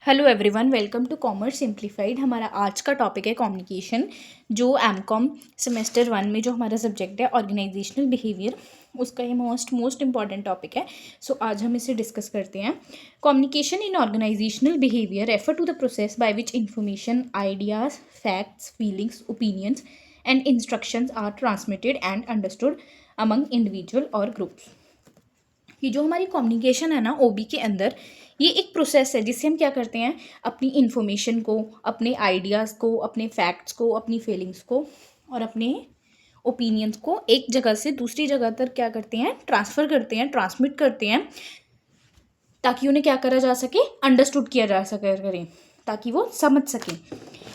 Hello everyone, welcome to commerce simplified. हमारा आज का टॉपिक है कम्युनिकेशन, जो एमकॉम सेमेस्टर 1 में जो हमारा सब्जेक्ट है ऑर्गेनाइजेशनल बिहेवियर, उसका ये मोस्ट इंपॉर्टेंट टॉपिक है। सो आज हम इसे डिस्कस करते हैं। Communication in organisational behaviour refer to the process by which information, ideas, facts, feelings, opinions and instructions are transmitted and understood among individual और ग्रुप्स। कि जो हमारी कम्युनिकेशन है ना ओबी के अंदर, ये एक प्रोसेस है जिससे हम क्या करते हैं, अपनी इन्फॉर्मेशन को, अपने आइडियाज़ को, अपने फैक्ट्स को, अपनी फीलिंग्स को और अपने ओपिनियंस को एक जगह से दूसरी जगह तक क्या करते हैं, ट्रांसफ़र करते हैं, ट्रांसमिट करते हैं, ताकि उन्हें क्या करा जा सके, अंडरस्टूड किया जा सके, करें ताकि वो समझ सकें।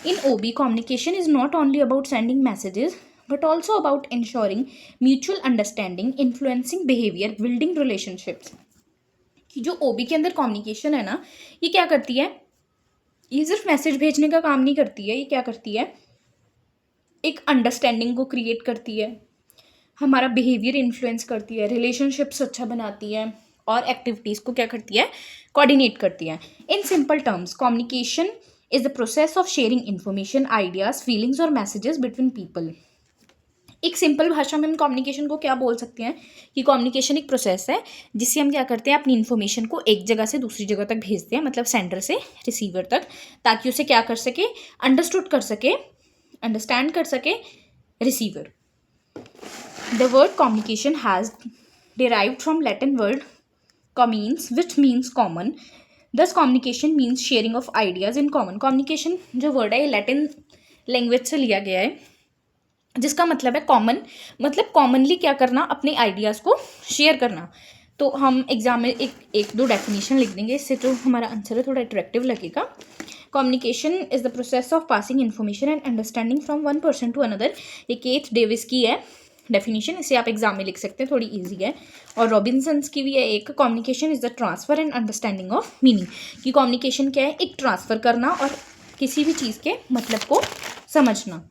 In OB communication is not only about sending messages but also about ensuring mutual understanding, influencing behavior, building relationships। कि जो ओबी के अंदर कम्युनिकेशन है ना, ये क्या करती है, ये सिर्फ मैसेज भेजने का काम नहीं करती है। ये क्या करती है, एक अंडरस्टैंडिंग को क्रिएट करती है, हमारा बिहेवियर इन्फ्लुएंस करती है, रिलेशनशिप्स अच्छा बनाती है और एक्टिविटीज़ को क्या करती है, कोऑर्डिनेट करती है। In simple terms, communication is the process of sharing information, ideas, feelings और मैसेजेस बिटवीन पीपल। एक सिंपल भाषा में हम कम्युनिकेशन को क्या बोल सकते हैं कि कम्युनिकेशन एक प्रोसेस है जिससे हम क्या करते हैं, अपनी इन्फॉर्मेशन को एक जगह से दूसरी जगह तक भेजते हैं, मतलब सेंडर से रिसीवर तक, ताकि उसे क्या कर सके, अंडरस्टूड कर सके, अंडरस्टैंड कर सके receiver. The word communication has derived from Latin word communes, which means common. Thus communication means sharing of ideas in common. Communication जो वर्ड है ये लैटिन लैंग्वेज से लिया गया है, जिसका मतलब है कॉमन, मतलब कॉमनली क्या करना, अपने आइडियाज़ को शेयर करना। तो हम एग्जाम में एक दो डेफिनेशन लिख देंगे, इससे जो हमारा आंसर है थोड़ा अट्रैक्टिव लगेगा। Communication is the process of passing information and understanding from one person to another. ये केथ डेविस की है डेफिनेशन, इसे आप एग्जाम में लिख सकते हैं, थोड़ी ईजी है। और रॉबिन्सन्स की भी है एक, communication is the transfer and understanding of meaning. कि कम्युनिकेशन क्या है, एक ट्रांसफ़र करना और किसी भी चीज़ के मतलब को समझना।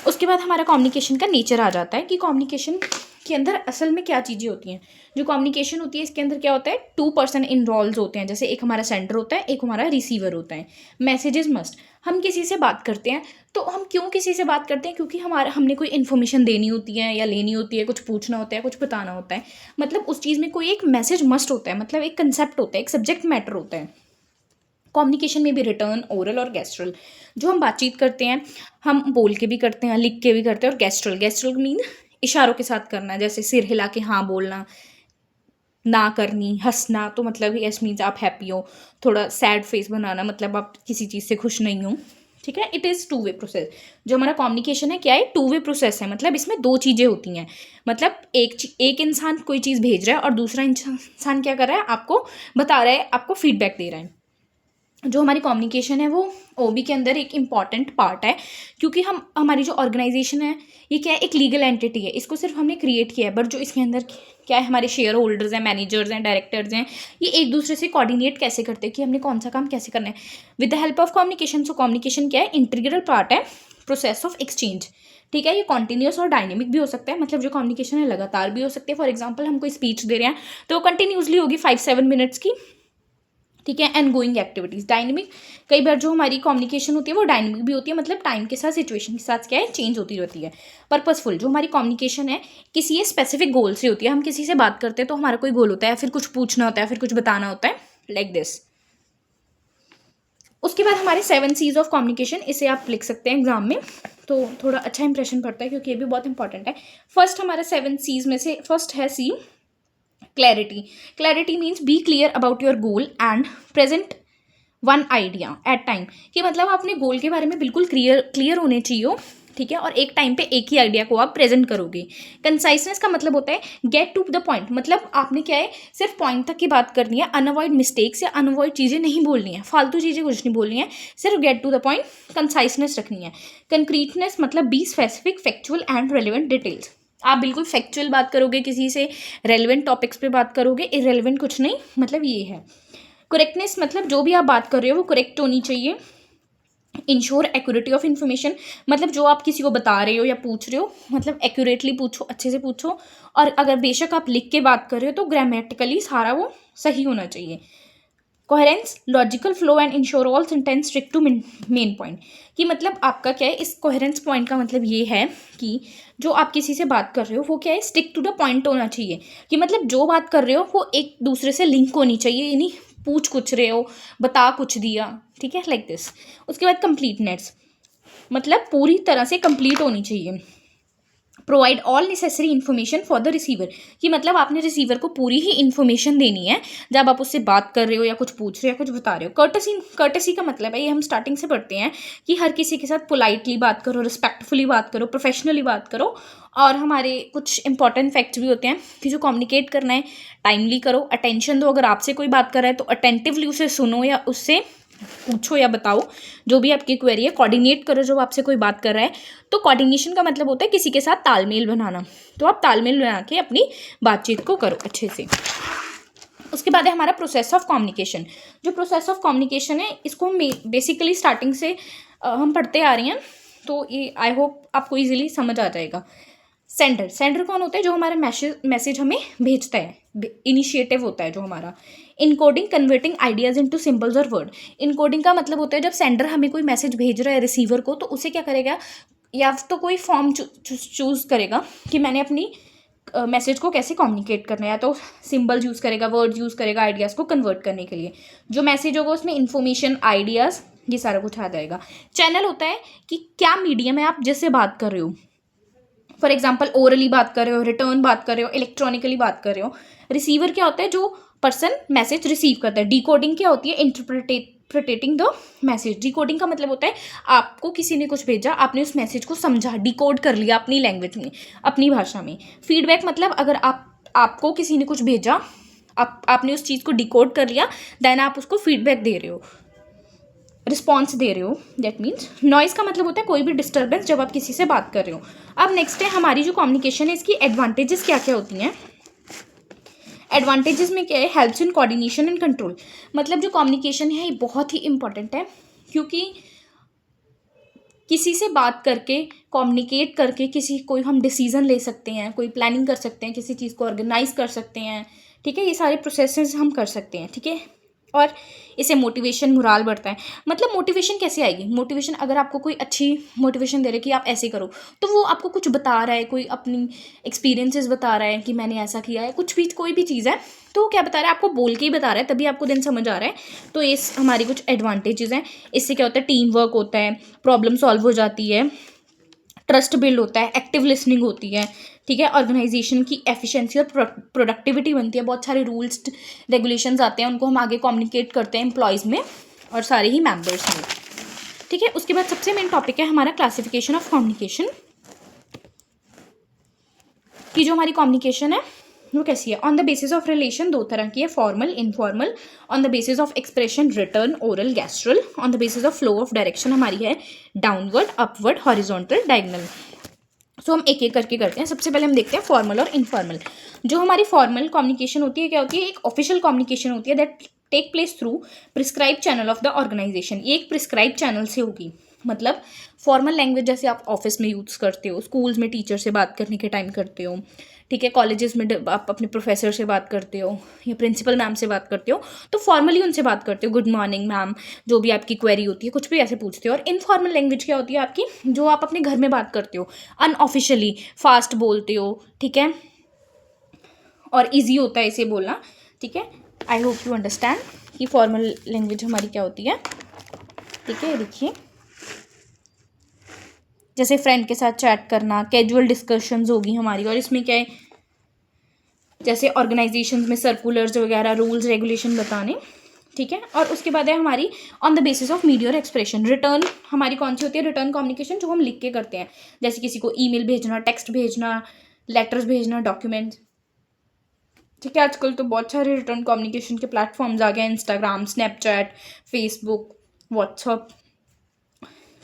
उसके बाद हमारा कम्युनिकेशन का नेचर आ जाता है कि कम्युनिकेशन के अंदर असल में क्या चीज़ें होती हैं। जो कम्युनिकेशन होती है इसके अंदर क्या होता है, 2 पर्सन इन्वॉल्व होते हैं, जैसे एक हमारा सेंडर होता है, एक हमारा रिसीवर होता है। मैसेजेस मस्ट, हम किसी से बात करते हैं तो हम क्यों किसी से बात करते हैं, क्योंकि हमने कोई इन्फॉर्मेशन देनी होती है या लेनी होती है, कुछ पूछना होता है, कुछ बताना होता है, मतलब उस चीज़ में कोई एक मैसेज मस्ट होता है, मतलब एक कंसेप्ट होता है, एक सब्जेक्ट मैटर होता है। कम्युनिकेशन में भी रिटर्न, ओरल और गैस्ट्रल। जो हम बातचीत करते हैं, हम बोल के भी करते हैं, लिख के भी करते हैं। और गैस्ट्रल मीन इशारों के साथ करना, जैसे सिर हिला के हाँ बोलना, ना करनी, हंसना, तो मतलब यस मीन्स आप हैप्पी हो, थोड़ा सैड फेस बनाना मतलब आप किसी चीज़ से खुश नहीं हो। ठीक है, इट इज़ 2 वे प्रोसेस। जो हमारा कम्युनिकेशन है क्या है, 2 वे प्रोसेस है, मतलब इसमें 2 चीज़ें होती हैं। मतलब एक इंसान कोई चीज़ भेज रहा है और दूसरा इंसान क्या कर रहा है, आपको बता रहा है, आपको फीडबैक दे रहा है। जो हमारी कम्युनिकेशन है वो ओबी के अंदर एक इम्पॉर्टेंट पार्ट है, क्योंकि हमारी जो ऑर्गेनाइजेशन है ये क्या है, एक लीगल एंटिटी है, इसको सिर्फ हमने क्रिएट किया है, बट जो इसके अंदर क्या है, हमारे शेयर होल्डर्स हैं, मैनेजर्स हैं, डायरेक्टर्स हैं, ये एक दूसरे से कोऑर्डिनेट कैसे करते हैं कि हमने कौन सा काम कैसे करना है with the help of communication. So communication क्या है, इंटीग्रल पार्ट है प्रोसेस ऑफ एक्सचेंज। ठीक है, ये कॉन्टीन्यूस और डायनेमिक भी हो सकता है, मतलब जो कम्युनिकेशन है लगातार भी हो सकती है। फॉर एग्जाम्पल हम कोई स्पीच दे रहे हैं तो कंटिन्यूसली होगी 5-7 मिनट्स की। ठीक है, एंड गोइंग एक्टिविटीज़। डायनेमिक, कई बार जो हमारी कम्युनिकेशन होती है वो डायनेमिक भी होती है, मतलब टाइम के साथ, सिचुएशन के साथ क्या है, चेंज होती रहती है। पर्पसफुल, जो हमारी कम्युनिकेशन है किसी एक स्पेसिफिक गोल से होती है। हम किसी से बात करते हैं तो हमारा कोई गोल होता है, फिर कुछ पूछना होता है, फिर कुछ बताना होता है, लाइक दिस। उसके बाद हमारे 7 C's ऑफ कम्युनिकेशन, इसे आप लिख सकते हैं एग्जाम में, तो थोड़ा अच्छा इंप्रेशन पड़ता है, क्योंकि ये भी बहुत इंपॉर्टेंट है। फर्स्ट हमारा 7 C's में से फर्स्ट है C, clarity. Clarity means be clear about your goal and present one idea at time. कि मतलब आप अपने गोल के बारे में बिल्कुल क्लियर होने चाहिए। ठीक है, और एक टाइम पे एक ही आइडिया को आप प्रेजेंट करोगे। कंसाइसनेस का मतलब होता है गेट टू द पॉइंट, मतलब आपने क्या है, सिर्फ पॉइंट तक की बात करनी है, अनअवॉइड मिस्टेक्स या अनअवॉइड चीज़ें नहीं बोलनी है, फालतू चीज़ें कुछ नहीं बोलनी है, सिर्फ गेट टू द पॉइंट, कंसाइसनेस रखनी है। कंक्रीटनेस मतलब be specific, factual and relevant details. आप बिल्कुल फैक्चुअल बात करोगे किसी से, रेलिवेंट टॉपिक्स पे बात करोगे, इरेलीवेंट कुछ नहीं, मतलब ये है। करेक्टनेस मतलब जो भी आप बात कर रहे हो वो करेक्ट होनी चाहिए। इंश्योर एक्यूरेटी ऑफ इन्फॉर्मेशन, मतलब जो आप किसी को बता रहे हो या पूछ रहे हो, मतलब एक्यूरेटली पूछो, अच्छे से पूछो। और अगर बेशक आप लिख के बात कर रहे हो तो ग्रामेटिकली सारा वो सही होना चाहिए। Coherence, logical flow and ensure all sentence stick to main point. कि मतलब आपका क्या है, इस कोहेरेंस पॉइंट का मतलब ये है कि जो आप किसी से बात कर रहे हो वो क्या है, स्टिक टू द पॉइंट होना चाहिए। कि मतलब जो बात कर रहे हो वो एक दूसरे से लिंक होनी चाहिए, यानी पूछ कुछ रहे हो, बता कुछ दिया, ठीक है, लाइक दिस। उसके बाद कंप्लीटनेस, मतलब पूरी तरह से कंप्लीट होनी चाहिए। Provide all necessary information for the receiver, कि मतलब आपने रिसीवर को पूरी ही इन्फॉर्मेशन देनी है जब आप उससे बात कर रहे हो या कुछ पूछ रहे हो या कुछ बता रहे हो। कर्टसी का मतलब है, ये हम स्टार्टिंग से पढ़ते हैं कि हर किसी के साथ पोलाइटली बात करो, रिस्पेक्टफुली बात करो, प्रोफेशनली बात करो। और हमारे कुछ इंपॉर्टेंट फैक्ट्स भी होते हैं कि जो कम्युनिकेट करना है टाइमली करो, अटेंशन दो। अगर आपसे कोई बात कर रहा है तो अटेंटिवली उसे सुनो या उससे पूछो या बताओ जो भी आपकी क्वेरी है। कोऑर्डिनेट करो जब आपसे कोई बात कर रहा है। तो कोऑर्डिनेशन का मतलब होता है किसी के साथ तालमेल बनाना। तो आप तालमेल बना के अपनी बातचीत को करो अच्छे से। उसके बाद है हमारा प्रोसेस ऑफ कम्युनिकेशन। जो प्रोसेस ऑफ कम्युनिकेशन है इसको हम बेसिकली स्टार्टिंग से हम पढ़ते आ रहे हैं, तो ये आई होप आपको ईजिली समझ आ जाएगा। सेंडर कौन होता है, जो हमारा मैसेज हमें भेजता है, इनिशिएटिव होता है जो हमारा। Encoding, converting ideas into symbols और वर्ड। इनकोडिंग का मतलब होता है जब सेंडर हमें कोई मैसेज भेज रहा है रिसीवर को, तो उसे क्या करेगा, या तो कोई फॉर्म चूज करेगा कि मैंने अपनी मैसेज को कैसे कम्युनिकेट करना है, या तो सिंबल यूज़ करेगा, वर्ड यूज़ करेगा आइडियाज़ को कन्वर्ट करने के लिए। जो मैसेज होगा उसमें इन्फॉर्मेशन, आइडियाज़, ये सारा कुछ आ जाएगा। चैनल होता है कि क्या मीडियम है आप जिससे बात कर रहे हो। फॉर एग्जाम्पल ओरली बात कर रहे हो, रिटर्न बात कर रहे हो, इलेक्ट्रॉनिकली बात कर रहे हो। रिसीवर क्या होता है, जो पर्सन मैसेज रिसीव करता है। डिकोडिंग क्या होती है, इंटरप्रिटेटिंग द मैसेज। डिकोडिंग का मतलब होता है आपको किसी ने कुछ भेजा, आपने उस मैसेज को समझा, डिकोड कर लिया अपनी लैंग्वेज में, अपनी भाषा में। फीडबैक मतलब अगर आपको किसी ने कुछ भेजा, आपने उस चीज़ को डिकोड कर लिया, देन आप उसको फीडबैक दे रहे हो, रिस्पॉन्स दे रहे हो। दैट मीन्स नॉइज़ का मतलब होता है कोई भी डिस्टर्बेंस जब आप किसी से बात कर रहे हो। अब नेक्स्ट है हमारी जो कम्युनिकेशन है, इसकी एडवांटेजेस क्या क्या होती हैं। एडवांटेजेस में क्या है, helps in coordination and control. मतलब जो कम्युनिकेशन है ये बहुत ही इंपॉर्टेंट है, क्योंकि किसी से बात करके, कम्युनिकेट करके कोई हम डिसीजन ले सकते हैं, कोई प्लानिंग कर सकते हैं, किसी चीज़ को ऑर्गेनाइज कर सकते हैं, ठीक है। ये सारे प्रोसेसेस हम कर सकते हैं, ठीक है। और इससे मोटिवेशन, मोराल बढ़ता है। मतलब मोटिवेशन कैसे आएगी, मोटिवेशन अगर आपको कोई अच्छी मोटिवेशन दे रहा है कि आप ऐसे करो, तो वो आपको कुछ बता रहा है, कोई अपनी एक्सपीरियंसेस बता रहा है कि मैंने ऐसा किया है, कुछ भी, कोई भी चीज़ है, तो वो क्या बता रहा है, आपको बोल के ही बता रहा है, तभी आपको दिन समझ आ रहा है। तो ये हमारी कुछ एडवांटेजेस हैं। इससे क्या होता है, टीम वर्क होता है, प्रॉब्लम सॉल्व हो जाती है, ट्रस्ट बिल्ड होता है, एक्टिव लिसनिंग होती है, ठीक है। ऑर्गेनाइजेशन की एफिशिएंसी और प्रोडक्टिविटी बनती है। बहुत सारे रूल्स रेगुलेशंस आते हैं, उनको हम आगे कम्युनिकेट करते हैं एम्प्लॉयज़ में और सारे ही मेंबर्स में, ठीक है। उसके बाद सबसे मेन टॉपिक है हमारा क्लासिफिकेशन ऑफ कम्युनिकेशन, कि जो हमारी कम्युनिकेशन है वो कैसी है। On the basis of relation दो तरह की है, formal, informal. On the basis of expression, written, oral, gestural. On the basis of flow of direction हमारी है downward, upward, horizontal, diagonal. So हम एक एक करके करते हैं। सबसे पहले हम देखते हैं फॉर्मल और इनफॉर्मल। जो हमारी फॉर्मल कम्युनिकेशन होती है, क्या होती है, एक ऑफिशियल कम्युनिकेशन होती है that take place through prescribe channel of the organisation. ये एक प्रिस्क्राइब चैनल से होगी। मतलब फॉर्मल लैंग्वेज जैसे आप ऑफिस में यूज़ करते हो, स्कूल्स में टीचर से बात करने के टाइम करते हो, ठीक है, कॉलेजेस में आप अपने प्रोफेसर से बात करते हो या प्रिंसिपल मैम से बात करते हो, तो फॉर्मली उनसे बात करते हो, गुड मॉर्निंग मैम, जो भी आपकी क्वेरी होती है, कुछ भी ऐसे पूछते हो। और इनफॉर्मल लैंग्वेज क्या होती है आपकी, जो आप अपने घर में बात करते हो, अनऑफिशियली, फास्ट बोलते हो, ठीक है, और ईजी होता है इसे बोलना, ठीक है। आई होप यू अंडरस्टैंड कि फॉर्मल लैंग्वेज हमारी क्या होती है, ठीक है। देखिए, जैसे फ्रेंड के साथ चैट करना, कैजुअल डिस्कशंस होगी हमारी, और इसमें क्या है, जैसे ऑर्गेनाइजेशंस में सर्कुलर्स वगैरह, रूल्स रेगुलेशन बताने, ठीक है। और उसके बाद है हमारी on the basis of media और एक्सप्रेशन। रिटर्न हमारी कौन सी होती है, रिटर्न कम्युनिकेशन, जो हम लिख के करते हैं, जैसे किसी को ईमेल भेजना, टेक्स्ट भेजना, लेटर्स भेजना, डॉक्यूमेंट्स, ठीक है। आजकल तो बहुत सारे रिटर्न कम्युनिकेशन के प्लेटफॉर्म्स आ गए, इंस्टाग्राम, स्नैपचैट, फेसबुक, व्हाट्सअप,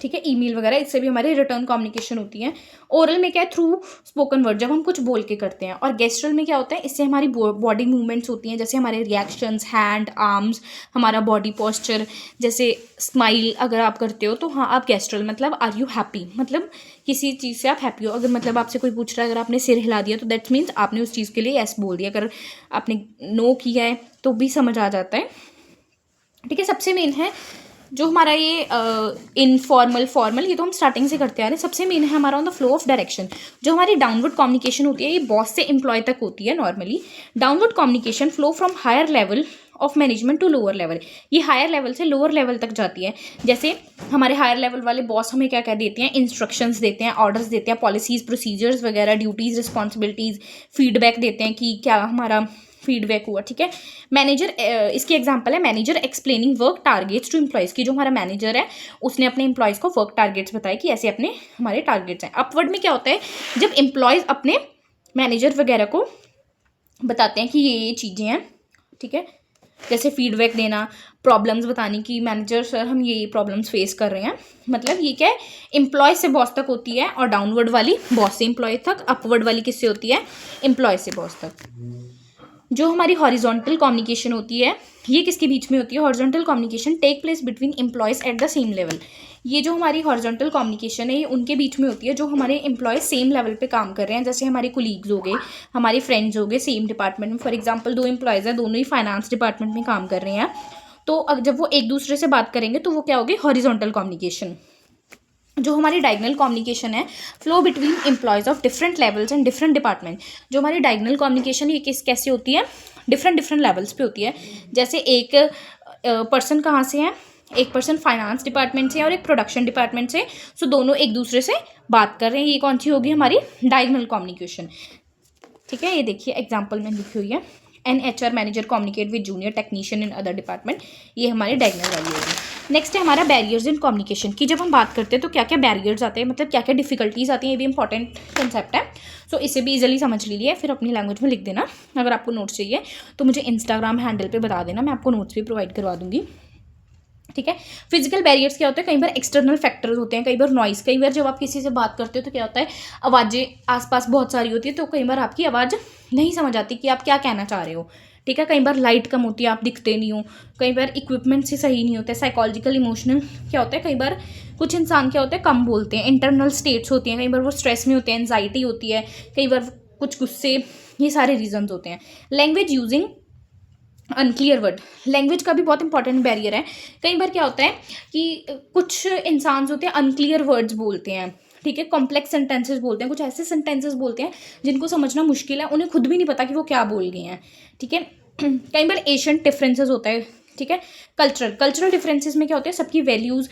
ठीक है, ईमेल वगैरह, इससे भी हमारी रिटर्न कम्युनिकेशन होती है। ओरल में क्या है, थ्रू स्पोकन वर्ड, जब हम कुछ बोल के करते हैं। और गेस्ट्रल में क्या होता है, इससे हमारी बॉडी मूवमेंट्स होती हैं, जैसे हमारे रिएक्शंस, हैंड, आर्म्स, हमारा बॉडी पोस्चर, जैसे स्माइल अगर आप करते हो तो हाँ आप गेस्ट्रल, मतलब आर यू हैप्पी, मतलब किसी चीज़ से आप हैप्पी हो। अगर मतलब आपसे कोई पूछ रहा है, अगर आपने सिर हिला दिया तो दैट मीन्स आपने उस चीज़ के लिए यस बोल दिया। अगर आपने नो किया है तो भी समझ आ जाता है, ठीक है। सबसे मेन है जो हमारा ये इनफॉर्मल फॉर्मल, ये तो हम स्टार्टिंग से करते आ रहे हैं। सबसे मेन है हमारा on the flow of direction. जो हमारी डाउनवर्ड कम्युनिकेशन होती है ये बॉस से एम्प्लॉय तक होती है normally. Downward communication flow from higher level of management to lower level. ये हायर लेवल से लोअर लेवल तक जाती है। जैसे हमारे हायर लेवल वाले बॉस हमें क्या क्या देते हैं, इंस्ट्रक्शंस देते हैं, ऑर्डर्स देते हैं, पॉलिसीज प्रोसीजर्स वगैरह, ड्यूटीज़ रिस्पॉन्सिबिलिटीज़, फीडबैक देते हैं कि क्या हमारा फीडबैक हुआ। ठीक है। मैनेजर, इसकी एग्जांपल है manager explaining work targets to employees की। जो हमारा मैनेजर है उसने अपने एम्प्लॉयज़ को वर्क टारगेट्स बताए कि ऐसे अपने हमारे टारगेट्स हैं। अपवर्ड में क्या होता है, जब एम्प्लॉयज़ अपने मैनेजर वगैरह को बताते हैं कि ये चीज़ें हैं। ठीक है। जैसे फीडबैक देना, प्रॉब्लम्स बताने की, मैनेजर सर हम ये प्रॉब्लम्स फेस कर रहे हैं। मतलब ये क्या है, एम्प्लॉय से बॉस तक होती है, और डाउनवर्ड वाली बॉस से एम्प्लॉय तक, अपवर्ड वाली किससे होती है, एम्प्लॉय से बॉस तक। जो हमारी हॉरिजॉन्टल कम्युनिकेशन होती है ये किसके बीच में होती है, horizontal communication take place between employees at the same level. ये जो हमारी हॉरिजॉन्टल कम्युनिकेशन है ये उनके बीच में होती है जो हमारे एम्प्लॉयज़ सेम लेवल पे काम कर रहे हैं। जैसे हमारे कोलीग्स हो गए, हमारे फ्रेंड्स हो गए सेम डिपार्टमेंट में। फॉर एग्जांपल 2 एम्प्लॉयज़ हैं, दोनों ही फाइनेंस डिपार्टमेंट में काम कर रहे हैं, तो अब जब वो एक दूसरे से बात करेंगे तो वो क्या होगी, हॉरिजॉन्टल कम्युनिकेशन। जो हमारी डायगनल कम्युनिकेशन है, flow between employees of different levels and different department. जो हमारी डायगनल कम्युनिकेशन ये कैसे होती है, डिफरेंट लेवल्स पे होती है। जैसे एक पर्सन कहाँ से है, एक पर्सन फाइनेंस डिपार्टमेंट से और एक प्रोडक्शन डिपार्टमेंट से, सो दोनों एक दूसरे से बात कर रहे हैं। ये कौन सी होगी, हमारी डायगनल कम्युनिकेशन। ठीक है। ये देखिए एग्जाम्पल में लिखी हुई है, an HR manager communicate with junior technician in other department. ये हमारी डायगनल वाली होगी। नेक्स्ट है हमारा बैरियर्स इन कम्युनिकेशन की। जब हम बात करते हैं तो क्या क्या बैरियर्स आते हैं, मतलब क्या क्या डिफिकल्टीज आती हैं, ये भी इंपॉर्टेंट कंसेप्ट है। सो इसे भी इजीली समझ लीजिए, फिर अपनी लैंग्वेज में लिख देना। अगर आपको नोट्स चाहिए तो मुझे इंस्टाग्राम हैंडल पर बता देना, मैं आपको नोट्स भी प्रोवाइड करवा दूँगी। ठीक है। फिजिकल बैरियर्स क्या होते हैं, कई बार एक्सटर्नल फैक्टर्स होते हैं, कई बार नॉइस। कई बार जब आप किसी से बात करते हो तो क्या होता है, आवाज़ें आसपास बहुत सारी होती है, तो कई बार आपकी आवाज़ नहीं समझ आती कि आप क्या कहना चाह रहे हो। ठीक है। कई बार लाइट कम होती है, आप दिखते नहीं हो। कई बार इक्विपमेंट से सही नहीं होते। साइकोलॉजिकल इमोशनल क्या होता है, कई बार कुछ इंसान क्या होते हैं, कम बोलते हैं। इंटरनल स्टेट्स होती हैं, कई बार वो स्ट्रेस में होते हैं, एनजाइटी होती है, कई बार कुछ गुस्से, ये सारे रीजंस होते हैं। Language using unclear word, language का भी बहुत इंपॉर्टेंट बैरियर है। कई बार क्या होता है कि कुछ इंसान होते हैं अनक्लियर वर्ड्स बोलते हैं। ठीक है। कॉम्प्लेक्स सेंटेंसेस बोलते हैं, कुछ ऐसे सेंटेंसेस बोलते हैं जिनको समझना मुश्किल है, उन्हें खुद भी नहीं पता कि वो क्या बोल गए हैं। ठीक है। कई बार एशियन डिफरेंसेस होता है। ठीक है। कल्चरल डिफरेंसेस में क्या होता है, सबकी वैल्यूज़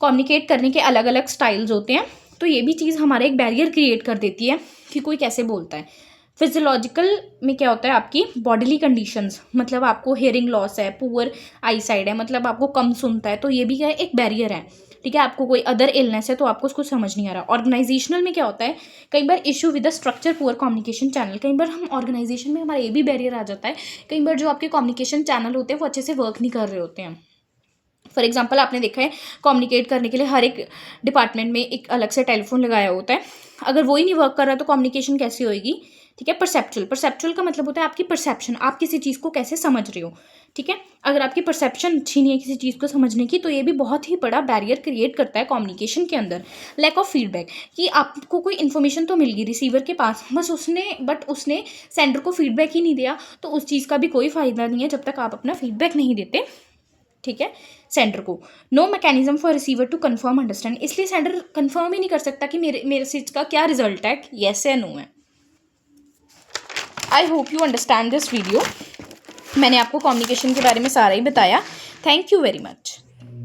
कम्युनिकेट करने के अलग अलग स्टाइल्स होते हैं, तो ये भी चीज़ हमारा एक बैरियर क्रिएट कर देती है कि कोई कैसे बोलता है। फिजियोलॉजिकल में क्या होता है, आपकी बॉडीली कंडीशंस, मतलब आपको हियरिंग लॉस है, पुअर आई साइड है, मतलब आपको कम सुनता है, तो ये भी क्या है, एक बैरियर है। ठीक है। आपको कोई अदर इलनेस है तो आपको उसको समझ नहीं आ रहा। ऑर्गेनाइजेशनल में क्या होता है, कई बार issue with the structure poor communication channel. कई बार हम ऑर्गेनाइजेशन में हमारा ये भी बैरियर आ जाता है, कई बार जो आपके कम्युनिकेशन चैनल होते हैं वो अच्छे से वर्क नहीं कर रहे होते हैं। फॉर एग्जाम्पल आपने देखा है, कम्युनिकेट करने के लिए हर एक डिपार्टमेंट में एक अलग से टेलीफोन लगाया होता है, अगर वो ही नहीं वर्क कर रहा तो कम्युनिकेशन कैसी होएगी। ठीक है। परसेप्चुअल का मतलब होता है आपकी परसेप्शन, आप किसी चीज़ को कैसे समझ रहे हो। ठीक है। अगर आपकी परसेप्शन अच्छी नहीं है किसी चीज़ को समझने की, तो ये भी बहुत ही बड़ा बैरियर क्रिएट करता है कम्युनिकेशन के अंदर। लैक ऑफ फीडबैक, कि आपको कोई इन्फॉर्मेशन तो मिल गई रिसीवर के पास, बस उसने सेंडर को फीडबैक ही नहीं दिया, तो उस चीज़ का भी कोई फ़ायदा नहीं है जब तक आप अपना फीडबैक नहीं देते। ठीक है। सेंडर को no mechanism for receiver to confirm understand, इसलिए सेंडर कंफर्म ही नहीं कर सकता कि मेरे चीज का क्या रिजल्ट है, येस या नो है। I hope you understand this video. मैंने आपको कम्युनिकेशन के बारे में सारा ही बताया। Thank you very much.